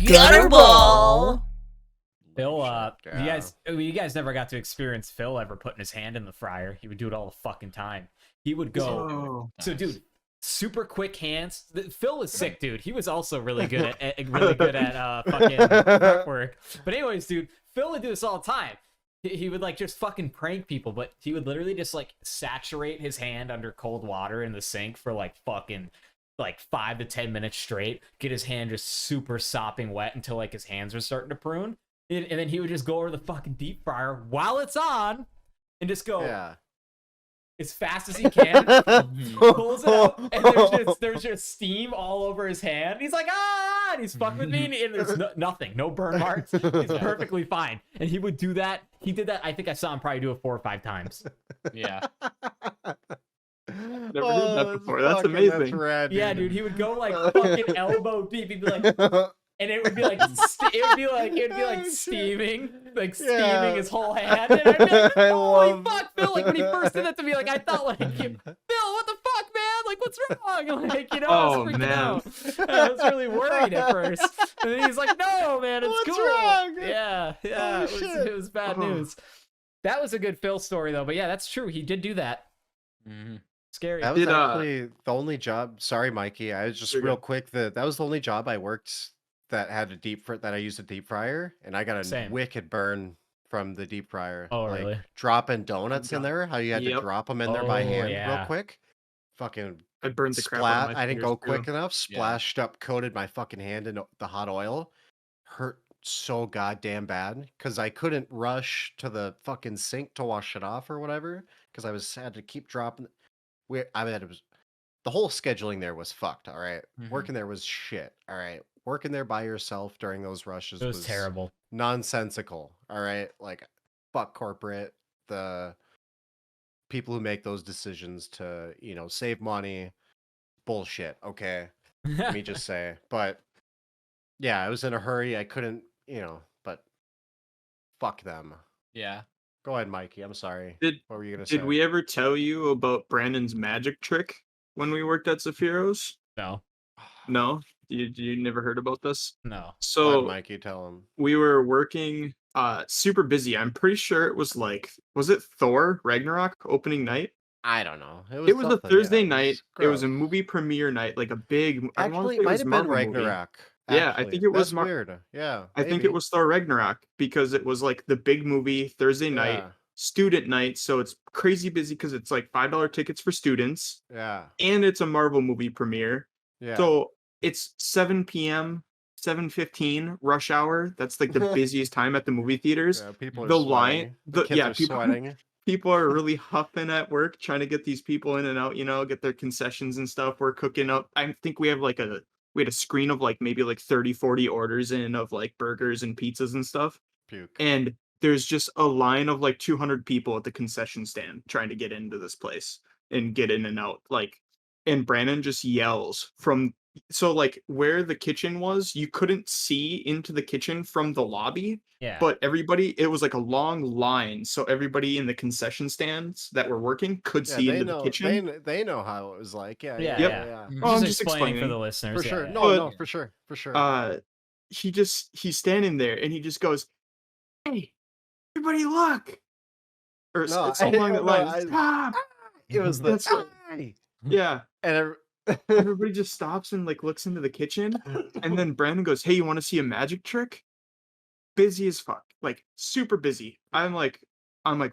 Gutterball. Phil, you guys never got to experience Phil ever putting his hand in the fryer. He would do it all the fucking time. He would go. So, dude, super quick hands. Phil was sick, dude. He was also really good at fucking prep work. But anyways, dude, Phil would do this all the time. He would like just fucking prank people, but he would literally just like saturate his hand under cold water in the sink for like fucking like 5 to 10 minutes straight. Get his hand just super sopping wet until like his hands are starting to prune. And then he would just go over the fucking deep fryer while it's on and just go as fast as he can. Pulls it out, and there's just steam all over his hand. He's like, and he's fucking with me, and there's nothing, no burn marks. He's perfectly fine. And he would do that. He did that. I think I saw him probably do it 4 or 5 times. Yeah. Never heard that before. That's amazing. That's rad, dude. Yeah, dude, he would go like fucking elbow deep. He'd be like, and it would be like steaming his whole hand. And I'd be like, holy fuck, Phil! Like when he first did that to me, like I thought, like, Phil, what the fuck, man? Like what's wrong? Like I was freaking out. I was really worried at first, and then he's like, no, man, it's What's cool. wrong? Yeah, it was bad news. That was a good Phil story though, but yeah, that's true. He did do that. Scary. That was actually the only job. Sorry, Mikey. I was just real quick. That was the only job I worked that had that I used a deep fryer, and I got a wicked burn from the deep fryer. Oh, like, really? Dropping donuts in there. How you had to drop them in there by hand real quick. Fucking I burned the crap out of my I didn't go quick too. enough. Splashed up, coated my fucking hand in the hot oil. Hurt so goddamn bad because I couldn't rush to the fucking sink to wash it off or whatever because I had to keep dropping. It was the whole scheduling there was fucked. All right, working there was shit. All right, working there by yourself during those rushes was terrible, nonsensical. All right, like fuck corporate, the people who make those decisions to save money, bullshit. Okay, let me just say. But yeah, I was in a hurry. I couldn't, but fuck them. Yeah. Go ahead, Mikey. I'm sorry. What were you gonna say? Did we ever tell you about Brandon's magic trick when we worked at Zephyros? No. No? You never heard about this? No. So, go ahead, Mikey, tell him. We were working super busy. I'm pretty sure it was was it Thor Ragnarok opening night? I don't know. It was a Thursday night. It was a movie premiere night, like a big. Actually, it might have been Ragnarok. Yeah, I think it was weird. Yeah, I think it was Thor Ragnarok because it was like the big movie Thursday night, student night. So it's crazy busy because it's like $5 tickets for students. Yeah, and it's a Marvel movie premiere. Yeah, so it's 7 p.m. 7:15 rush hour. That's like the busiest time at the movie theaters. Yeah, people are the sweating. line, Kids are sweating. People are really huffing at work, trying to get these people in and out. Get their concessions and stuff. We're cooking up. I think we have we had a screen of like maybe like 30-40 orders in of like burgers and pizzas and stuff. Puke. And there's just a line of like 200 people at the concession stand trying to get into this place and get in and out. And Brandon just yells from where the kitchen was, you couldn't see into the kitchen from the lobby. Yeah. But it was like a long line. So everybody in the concession stands that were working could see into the kitchen. They know how it was like. Yeah. Well, I'm just explaining for the listeners. For sure. No, for sure. For sure. He's standing there and he just goes, "Hey, everybody look." Or something along that line. Stop. It was yeah. And everybody just stops and like looks into the kitchen, and then Brandon goes, "Hey, you want to see a magic trick?" Busy as fuck, like super busy. I'm like,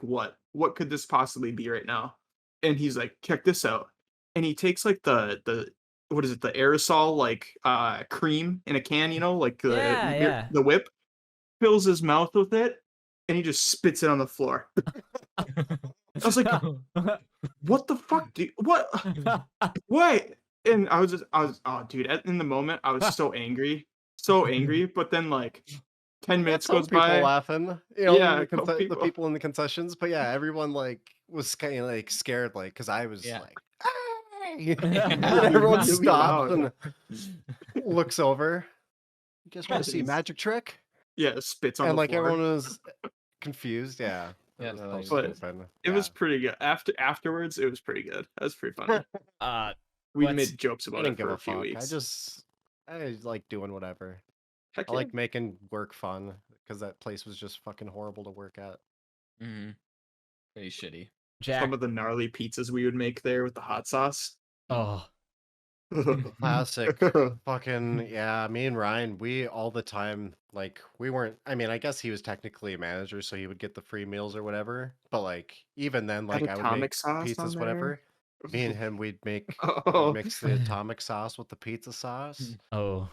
what? What could this possibly be right now? And he's like, "Check this out." And he takes like the what is it? The aerosol cream in a can, like the whip, fills his mouth with it, and he just spits it on the floor. I was like, "What the fuck, dude? What? What?" And I was, oh, dude, in the moment, I was so angry. But then, 10 minutes goes by. People laughing. The people in the concessions. But yeah, everyone, was kind of, scared, because I was, hey! Everyone stopped and looks over. You guys want to see a magic trick? Yeah, spits on the floor. And, everyone was confused. Yeah. Yeah, but it was pretty good. Afterwards, it was pretty good. That was pretty funny. We made jokes about it for a few weeks. I like doing whatever. Heck I yeah. like making work fun because that place was just fucking horrible to work at. Pretty shitty. Jack. Some of the gnarly pizzas we would make there with the hot sauce. Oh, Classic. Fucking yeah, me and Ryan, we all the time, like, we weren't, I mean, I guess he was technically a manager, so he would get the free meals or whatever. But like even then, Had like I would atomic make sauce on pizzas, there. whatever. Me and him, we'd Oh, mix the atomic sauce with the pizza sauce. oh.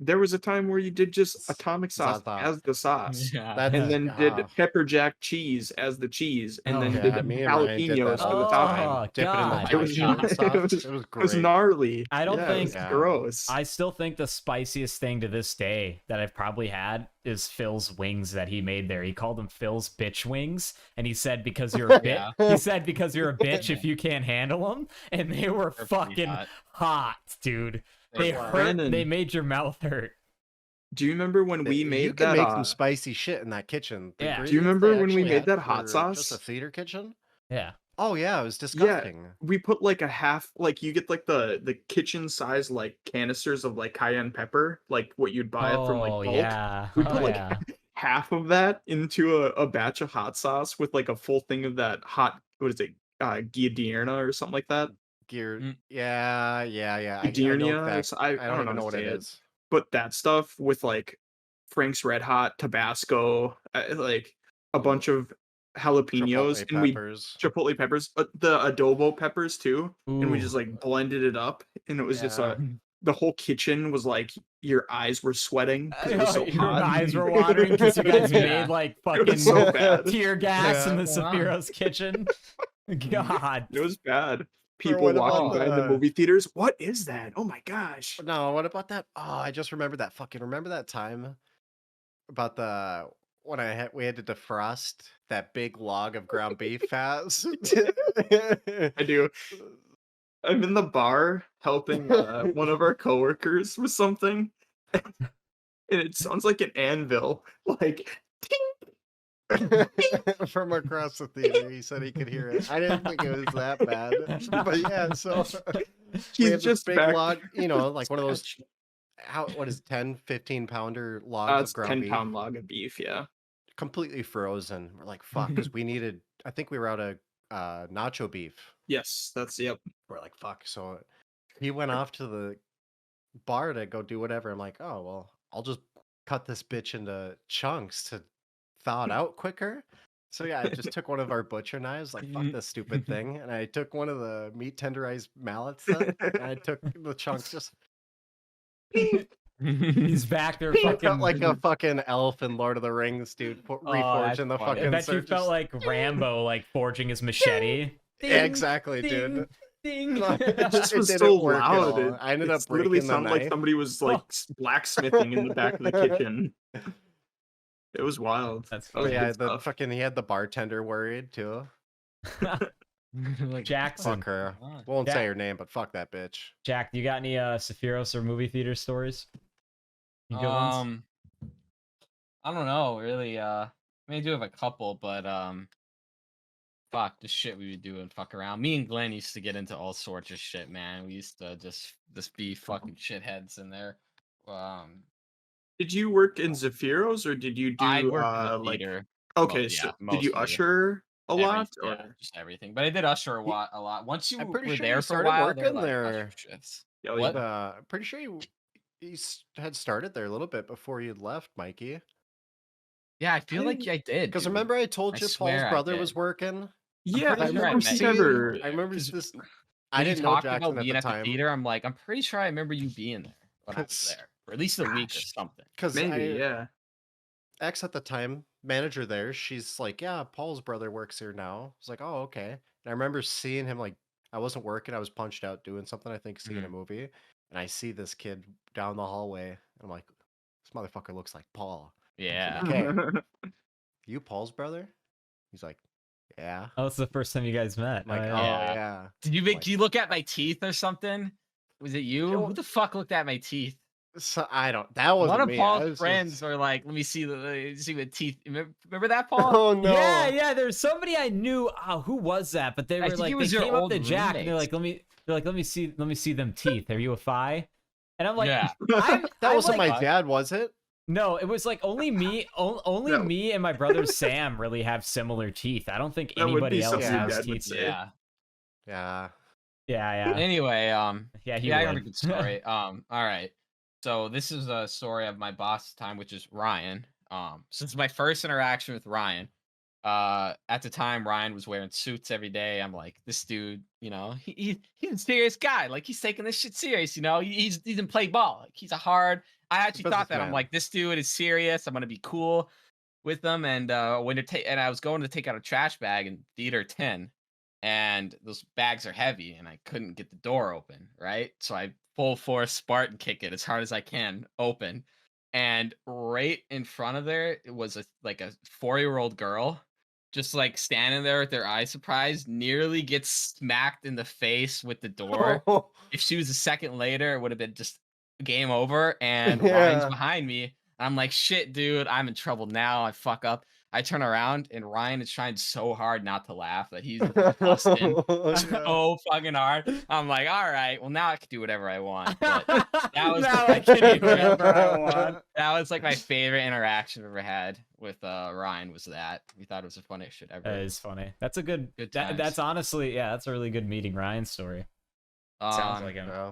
there was a time where you did just atomic sauce Zata. as the sauce, Yeah. and then did pepper jack cheese as the cheese, and then yeah, did me and Ryan did that jalapenos all for the the top. time. Dip it in God. the It was, Dijon sauce. It was it was great. gnarly. I don't Yeah, think- it was Yeah. gross. I still think the spiciest thing to this day that I've probably had is Phil's wings that he made there. He called them Phil's bitch wings, and he said because you're a bitch. Yeah. He said because you're a bitch if you can't handle them, and they were They're pretty fucking hot, dude. They were. hurt. Brandon. They made your mouth hurt. Do you remember when we You made can that? make some spicy shit in that kitchen. The Yeah. Do you ingredients remember they when we actually made had that hot for sauce? Just a theater kitchen? Yeah. Oh yeah, it was disgusting. We put like a half, like you get like the kitchen size like canisters of like cayenne pepper, like what you'd buy it from like Oh, bulk. yeah. We Oh, put like yeah. half of that into a batch of hot sauce with like a full thing of that hot, what is it, Giardierna or something like that. Yeah. I know Giardierna. that. I I don't even know know how what to it say is. But that stuff with like Frank's Red Hot, Tabasco, like a bunch of jalapenos, Chipotle and we peppers. chipotle peppers, the adobo peppers too, and we Ooh. just like blended it up, and it was just Yeah. the whole kitchen was like your eyes were sweating because it was so Your hot. eyes were watering because you guys Yeah. made like It fucking was so bad. tear gas in the Yeah. Sephiro's kitchen. God. It was bad. People what walking about by in the the- movie theaters. What is that? Oh my gosh! No, what about that? Oh, I just remembered that fucking. Remember that time about the when we had to defrost that big log of ground beef fats? I do. I'm in the bar helping one of our coworkers with something, and it sounds like an anvil. Like, From across the theater, he said he could hear it. I didn't think it was that bad, but yeah. So we he's had this just big back. log, like one of those. What is 10, 15 pounder logs It's of ground 10-pound beef, log of beef. Yeah. completely frozen. We're like, fuck, because we needed. I think we were out of nacho beef. Yes, that's yep. We're like, fuck. So he went off to the bar to go do whatever. I'm like, oh well, I'll just cut this bitch into chunks to thaw it out quicker. So yeah, I just took one of our butcher knives, like fuck this stupid thing, and I took one of the meat tenderized mallets, and I took the chunks just. He's back there I fucking felt like a fucking elf in Lord of the Rings, dude, reforging the funny. fucking. I bet you surges. felt like Rambo, like forging his machete. Yeah, exactly, dude. Ding. It just It was didn't so work at loud. all. I ended up literally breaking the sounded like knife. somebody was like blacksmithing in the back of the kitchen. It was wild. That's Oh was yeah, good the stuff. fucking he had the bartender worried too. Like, Jackson. Fuck her. on? Won't Yeah. say her name, but fuck that bitch. Jack, you got any Sephiro's or movie theater stories? Any good ones? I don't know, really. I mean, I do have a couple, but fuck the shit we would do and fuck around. Me and Glenn used to get into all sorts of shit, man. We used to just be fucking shitheads in there. Did you work in Zephyros or did you do I worked in the like? theater. Okay, yeah, so did mostly. you usher a lot or? Yeah, just everything. But I did usher a lot. Once you I'm pretty were sure there you for a started while, working they're like there. usher shifts. Yeah, What? I'm pretty sure you had started there a little bit before you left, Mikey. Yeah, I feel like I did. Because dude. remember I told I you swear Paul's I brother did. was working. Yeah, pretty I sure I remember met you. never. I remember 'Cause this. when I you didn't know talked Jackson about at being the at the time theater, I'm like, I'm pretty sure I remember you being there when I was 'Cause- there, or at least a week or Gosh. something. because Maybe, yeah. Ex at the time, manager there, she's like, yeah, Paul's brother works here now. I was like, oh, okay. And I remember seeing him, like, I wasn't working, I was punched out doing something, I think, seeing a movie. And I see this kid down the hallway, and I'm like, this motherfucker looks like Paul. Yeah. Okay. You Paul's brother? He's like, yeah. Oh, it's the first time you guys met. I'm like, Oh, oh, yeah. yeah. Did you Like- do you look at my teeth or something? Was it you? Yo- Who the fuck looked at my teeth? So I don't. That wasn't One of me. I Paul's was friends just- were like, "Let me see the teeth." Remember that, Paul? Oh no. Yeah, there's somebody I knew. Oh, who was that? But they I were think like, it was they your came up old to Jack and they're roommates. like, let me see them teeth. Are you a fi? And I'm like, Yeah. That wasn't like, my dad, was it? No, it was like only me, only No. me and my brother Sam really have similar teeth. I don't think That would anybody be else something your has dad would teeth. say. Yeah. Yeah. Yeah. Anyway, Yeah, he yeah, I got a would. good story. All right. So this is a story of my boss time, which is Ryan. Since my first interaction with Ryan, at the time Ryan was wearing suits every day. I'm like, this dude, you know, he's a serious guy. Like he's taking this shit serious, you know. He didn't play ball. Like he's a hard. I actually thought that. I'm Businessman. like, this dude is serious. I'm gonna be cool with them. And and I was going to take out a trash bag in theater 10, and those bags are heavy, and I couldn't get the door open. Right, so I full force Spartan kick it as hard as I can open, and right in front of there it was like a 4-year-old girl just like standing there with their eyes surprised, nearly gets smacked in the face with the door. If she was a second later, it would have been just game over. And Ryan's Yeah. behind me. And I'm like, shit, dude, I'm in trouble now. I fuck up. I turn around and Ryan is trying so hard not to laugh that he's busting so fucking hard. I'm like, all right, well now I can do whatever I want. But that was Now I can do whatever I want. that was like my favorite interaction I've ever had with Ryan. Was that we thought it was the funniest shit ever. That is funny. That's a good. Good That's times. honestly, yeah, that's a really good meeting Ryan story. Sounds like him. Yeah.